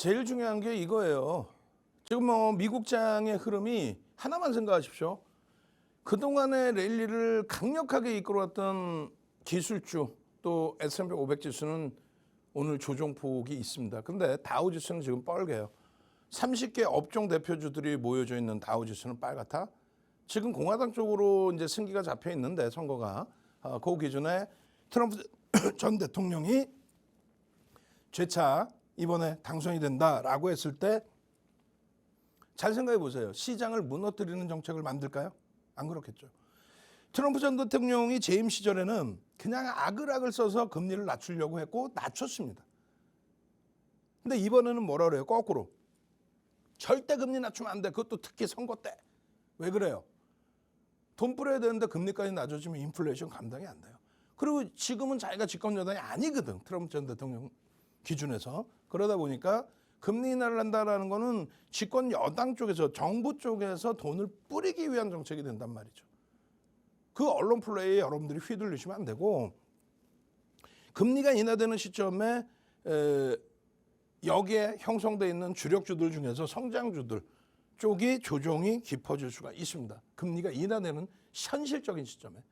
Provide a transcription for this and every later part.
제일 중요한 게 이거예요. 지금 뭐 미국장의 흐름이 하나만 생각하십시오. 그동안의 랠리를 강력하게 이끌어왔던 기술주 또 S&P 500 지수는 오늘 조정폭이 있습니다. 근데 다우 지수는 지금 빨개요. 30개 업종 대표주들이 모여져 있는 다우 지수는 빨갛다. 지금 공화당 쪽으로 이제 승기가 잡혀 있는데 선거가 그 기준에 트럼프 전 대통령이 재차 이번에 당선이 된다라고 했을 때 잘 생각해 보세요. 시장을 무너뜨리는 정책을 만들까요? 안 그렇겠죠. 트럼프 전 대통령이 재임 시절에는 그냥 악을 써서 금리를 낮추려고 했고 낮췄습니다. 근데 이번에는 뭐라 그래요? 거꾸로. 절대 금리 낮추면 안 돼. 그것도 특히 선거 때. 왜 그래요? 돈 뿌려야 되는데 금리까지 낮아지면 인플레이션 감당이 안 돼요. 그리고 지금은 자기가 집권 여당이 아니거든. 트럼프 전 대통령 기준에서. 그러다 보니까 금리 인하를 한다라는 거는 집권 여당 쪽에서 정부 쪽에서 돈을 뿌리기 위한 정책이 된단 말이죠. 그 언론 플레이에 여러분들이 휘둘리시면 안 되고 금리가 인하되는 시점에 여기에 형성되어 있는 주력주들 중에서 성장주들 쪽이 조정이 깊어질 수가 있습니다. 금리가 인하되는 현실적인 시점에.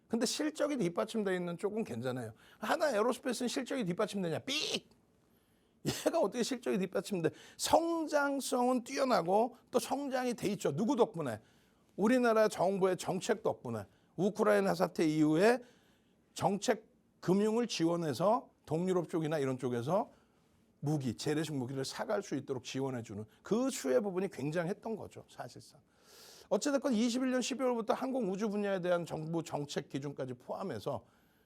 근데 실적이 뒷받침되어 있는 쪽은 괜찮아요. 하나 에어로스페이스는 실적이 뒷받침되냐? 삑! 얘가 어떻게 실적이 뒷받침돼? 성장성은 뛰어나고 또 성장이 돼 있죠. 누구 덕분에? 우리나라 정부의 정책 덕분에. 우크라이나 사태 이후에 정책 금융을 지원해서 동유럽 쪽이나 이런 쪽에서 무기, 재래식 무기를 사갈 수 있도록 지원해주는 그 수혜 부분이 굉장했던 거죠. 사실상. 어찌됐건 21년 12월부터 항공우주 분야에 대한 정부 정책 기준까지 포함해서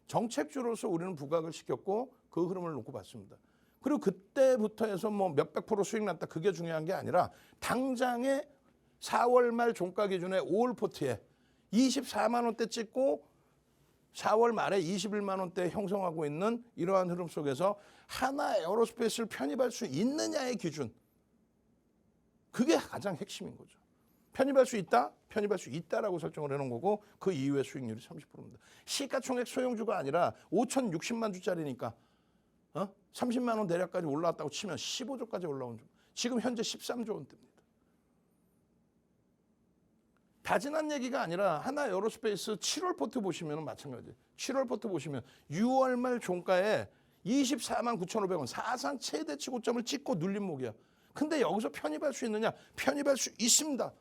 정책주로서 우리는 부각을 시켰고 그 흐름을 놓고 봤습니다. 그리고 그때부터 해서 뭐 몇백 프로 수익 났다 그게 중요한 게 아니라 당장에 4월 말 종가 기준에 5월 포트에 24만 원대 찍고 4월 말에 21만 원대 형성하고 있는 이러한 흐름 속에서 하나 에어로스페이스를 편입할 수 있느냐의 기준. 그게 가장 핵심인 거죠. 편입할 수 있다? 편입할 수 있다라고 설정을 해놓은 거고 그 이후의 수익률이 30%입니다. 시가총액 소형주가 아니라 5,060만 주짜리니까 30만 원 대략까지 올라왔다고 치면 15조까지 올라온 주. 지금 현재 13조 원대입니다. 다진한 얘기가 아니라 하나 에어로스페이스 7월 포트 보시면 마찬가지예요. 7월 포트 보시면 6월 말 종가에 24만 9,500원 사상 최대치 고점을 찍고 눌린 목이야. 근데 여기서 편입할 수 있느냐? 편입할 수 있습니다.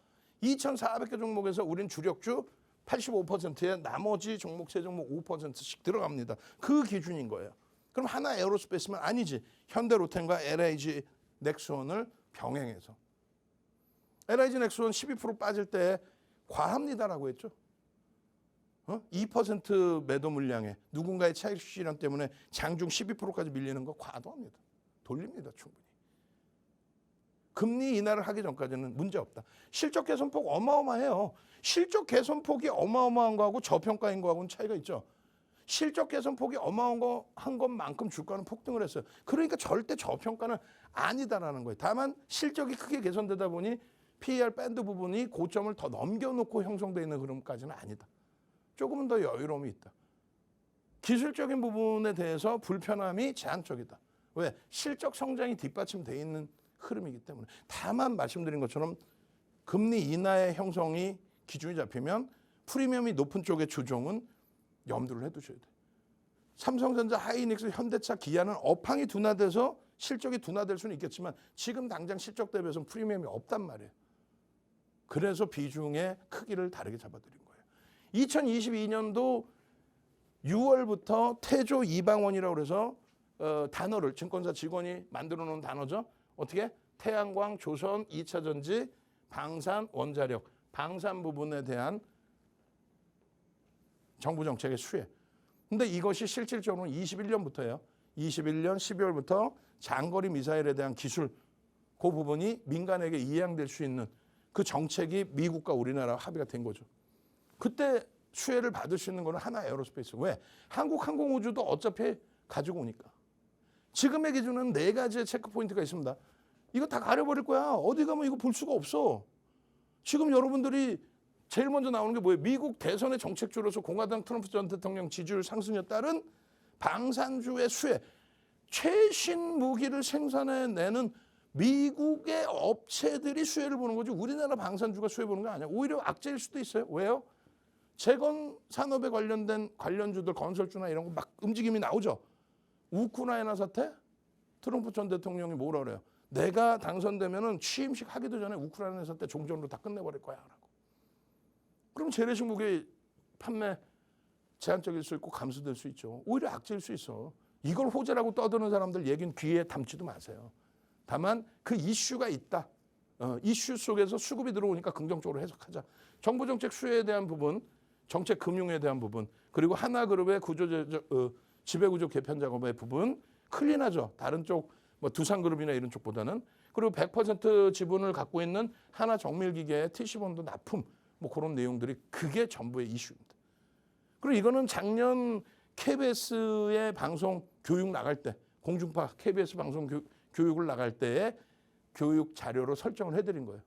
2,400개 종목에서 우린 주력주 85%에 나머지 종목 세 종목 5%씩 들어갑니다. 그 기준인 거예요. 그럼 하나 에어로스페이스만 아니지. 현대로템과 LIG 넥스원을 병행해서. LIG 넥스원 12% 빠질 때 과합니다라고 했죠. 2% 매도 물량에 누군가의 차익 실현 때문에 장중 12%까지 밀리는 거 과도합니다. 돌립니다. 충분히. 금리 인하를 하기 전까지는 문제없다. 실적 개선폭 어마어마해요. 실적 개선폭이 어마어마한 거하고 저평가인 거하고는 차이가 있죠. 실적 개선폭이 어마어마한 것만큼 주가는 폭등을 했어요. 그러니까 절대 저평가는 아니다라는 거예요. 다만 실적이 크게 개선되다 보니 PER 밴드 부분이 고점을 더 넘겨놓고 형성되어 있는 흐름까지는 아니다. 조금은 더 여유로움이 있다. 기술적인 부분에 대해서 불편함이 제한적이다. 왜? 실적 성장이 뒷받침되어 있는 흐름이기 때문에. 다만 말씀드린 것처럼 금리 인하의 형성이 기준이 잡히면 프리미엄이 높은 쪽의 주종은 염두를 해두셔야 돼요. 삼성전자, 하이닉스, 현대차, 기아는 업황이 둔화돼서 실적이 둔화될 수는 있겠지만 지금 당장 실적 대비해서는 프리미엄이 없단 말이에요. 그래서 비중의 크기를 다르게 잡아드린 거예요. 2022년도 6월부터 태조 이방원이라고 해서 단어를 증권사 직원이 만들어 놓은 단어죠. 어떻게? 태양광, 조선, 2차전지, 방산, 원자력, 방산 부분에 대한 정부 정책의 수혜. 근데 이것이 실질적으로는 21년부터예요. 21년 12월부터 장거리 미사일에 대한 기술, 그 부분이 민간에게 이양될 수 있는 그 정책이 미국과 우리나라 합의가 된 거죠. 그때 수혜를 받을 수 있는 거는 하나 에어로스페이스. 왜? 한국 항공우주도 어차피 가지고 오니까. 지금의 기준은 4가지의 체크포인트가 있습니다. 이거 다 가려버릴 거야. 어디 가면 이거 볼 수가 없어. 지금 여러분들이 제일 먼저 나오는 게 뭐예요? 미국 대선의 정책주로서 공화당 트럼프 전 대통령 지지율 상승에 따른 방산주의 수혜. 최신 무기를 생산해내는 미국의 업체들이 수혜를 보는 거지 우리나라 방산주가 수혜 보는 거 아니야. 오히려 악재일 수도 있어요. 왜요? 재건 산업에 관련된 관련주들 건설주나 이런 거 막 움직임이 나오죠. 우크라이나 사태? 트럼프 전 대통령이 뭐라 그래요? 내가 당선되면은 취임식 하기도 전에 우크라이나 사태 종전으로 다 끝내버릴 거야 라고. 그럼 재래식 무기 판매 제한적일 수 있고 감소될 수 있죠. 오히려 악재일 수 있어. 이걸 호재라고 떠드는 사람들 얘기는 귀에 담지도 마세요. 다만 그 이슈가 있다. 이슈 속에서 수급이 들어오니까 긍정적으로 해석하자. 정부 정책 수혜에 대한 부분, 정책 금융에 대한 부분, 그리고 하나그룹의 지배구조 개편 작업의 부분 클린하죠. 다른 쪽 뭐 두산그룹이나 이런 쪽보다는. 그리고 100% 지분을 갖고 있는 하나정밀기계의 TC본도 납품 뭐 그런 내용들이 그게 전부의 이슈입니다. 그리고 이거는 작년 KBS의 방송 교육 나갈 때 공중파 KBS 방송 교육을 나갈 때에 교육 자료로 설정을 해드린 거예요.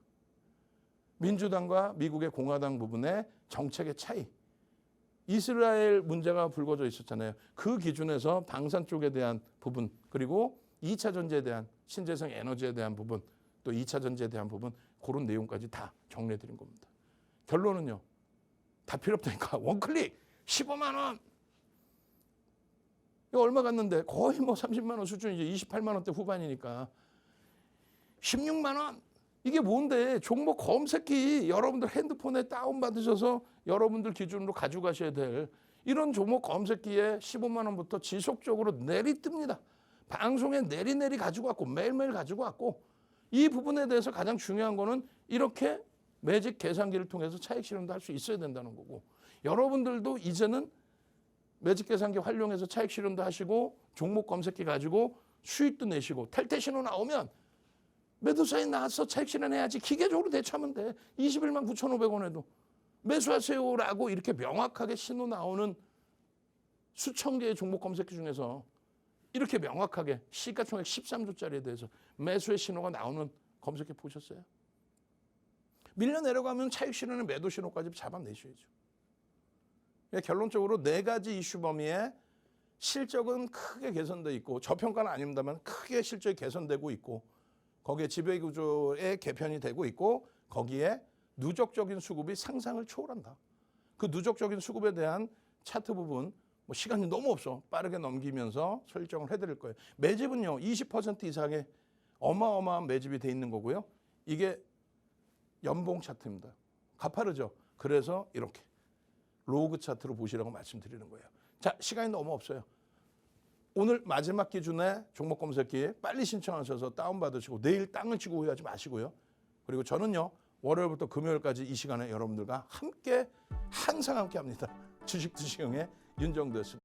민주당과 미국의 공화당 부분의 정책의 차이. 이스라엘 문제가 불거져 있었잖아요. 그 기준에서 방산 쪽에 대한 부분 그리고 2차 전지에 대한 신재생 에너지에 대한 부분 또 2차 전지에 대한 부분 그런 내용까지 다 정리해드린 겁니다. 결론은요. 다 필요 없다니까. 원클릭 15만 원. 이거 얼마 갔는데 거의 뭐 30만 원 수준이죠. 28만 원대 후반이니까. 16만 원. 이게 뭔데? 종목 검색기 여러분들 핸드폰에 다운받으셔서 여러분들 기준으로 가져가셔야 될 이런 종목 검색기에 15만 원부터 지속적으로 내리뜹니다. 방송에 내리 가지고 왔고 매일매일 가지고 왔고 이 부분에 대해서 가장 중요한 거는 이렇게 매직 계산기를 통해서 차익 실현도 할 수 있어야 된다는 거고 여러분들도 이제는 매직 계산기 활용해서 차익 실현도 하시고 종목 검색기 가지고 수익도 내시고 탈퇴 신호 나오면 매도 사인 나왔어 차익 실현해야지 기계적으로 대처하면 돼. 21만 9,500원에도 매수하세요라고 이렇게 명확하게 신호 나오는 수천 개의 종목 검색기 중에서 이렇게 명확하게 시가총액 13조짜리에 대해서 매수의 신호가 나오는 검색해 보셨어요? 밀려 내려가면 차익 실현의 매도 신호까지 잡아내셔야죠. 결론적으로 네 가지 이슈 범위에 실적은 크게 개선돼 있고 저평가는 아닙니다만 크게 실적이 개선되고 있고 거기에 지배구조의 개편이 되고 있고 거기에 누적적인 수급이 상상을 초월한다. 그 누적적인 수급에 대한 차트 부분 뭐 시간이 너무 없어. 빠르게 넘기면서 설정을 해드릴 거예요. 매집은요. 20% 이상의 어마어마한 매집이 돼 있는 거고요. 이게 연봉 차트입니다. 가파르죠. 그래서 이렇게 로그 차트로 보시라고 말씀드리는 거예요. 자, 시간이 너무 없어요. 오늘 마지막 기준에 종목 검색기에 빨리 신청하셔서 다운받으시고 내일 땅을 치고 후회하지 마시고요. 그리고 저는요. 월요일부터 금요일까지 이 시간에 여러분들과 함께 항상 함께 합니다. 주식 투시형의 윤정도였습니다.